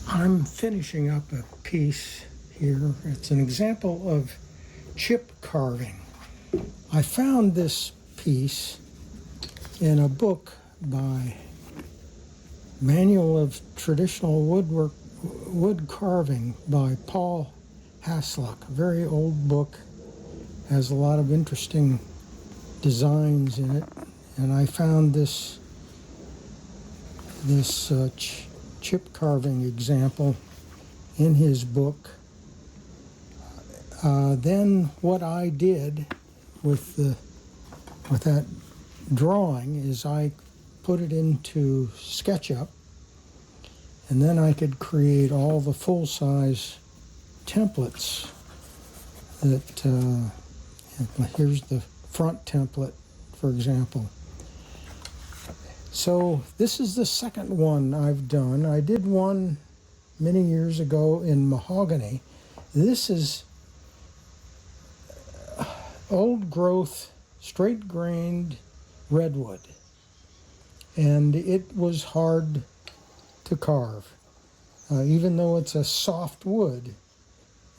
I'm finishing up a piece here. It's an example of chip carving. I found this piece in a book by Manual of Traditional Wood Carving by Paul Hasluck. A very old book, has a lot of interesting designs in it, and I found this chip carving example in his book. Then what I did with that drawing is I put it into SketchUp, and then I could create all the full-size templates that here's the front template, for example. So this is the second one I've done. I did one many years ago in mahogany. This is old growth, straight grained redwood, and it was hard to carve. Even though it's a soft wood,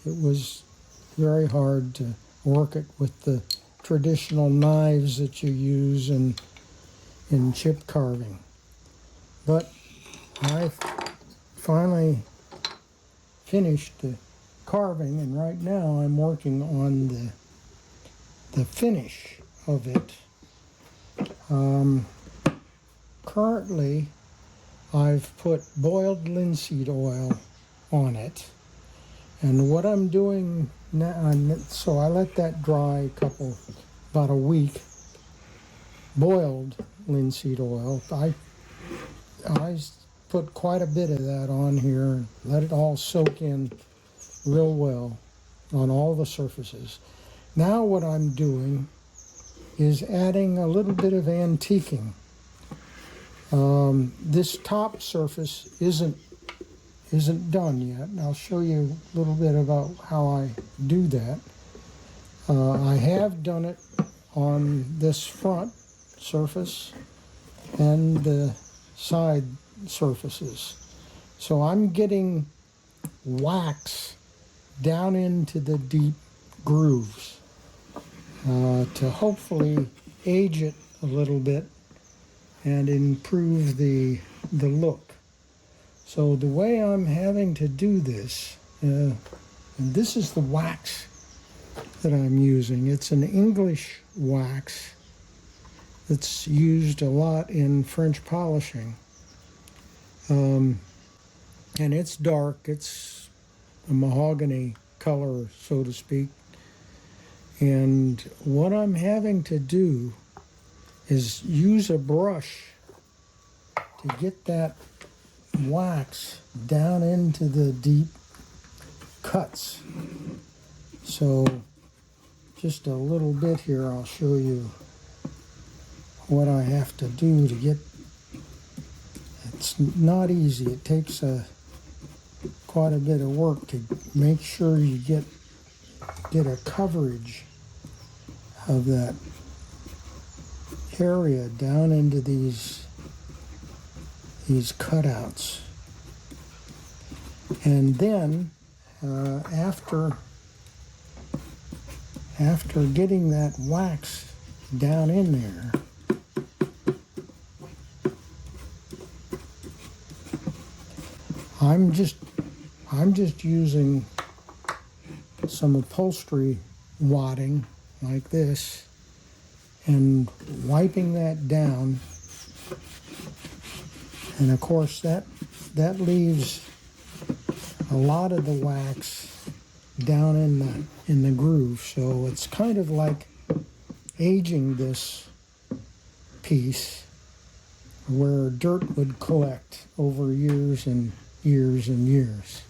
it was very hard to work it with the traditional knives that you use in chip carving. But I finally finished the carving, and right now I'm working on the finish of it. Currently, I've put boiled linseed oil on it, and what I'm doing now, so I let that dry about a week. Boiled linseed oil. I put quite a bit of that on here and let it all soak in real well on all the surfaces. Now what I'm doing is adding a little bit of antiquing. This top surface isn't done yet, and I'll show you a little bit about how I do that. I have done it on this front surface and the side surfaces. So I'm getting wax down into the deep grooves to hopefully age it a little bit and improve the look. So the way I'm having to do this, and this is the wax that I'm using. It's an English wax that's used a lot in French polishing. And it's dark, it's a mahogany color, so to speak. And what I'm having to do is use a brush to get that wax down into the deep cuts. So just a little bit here, I'll show you what I have to do to get. It's not easy. It takes quite a bit of work to make sure you get a coverage of that area down into these cutouts. And then after getting that wax down in there, I'm just using some upholstery wadding like this and wiping that down. And of course that leaves a lot of the wax down in the groove. So it's kind of like aging this piece where dirt would collect over years and years and years.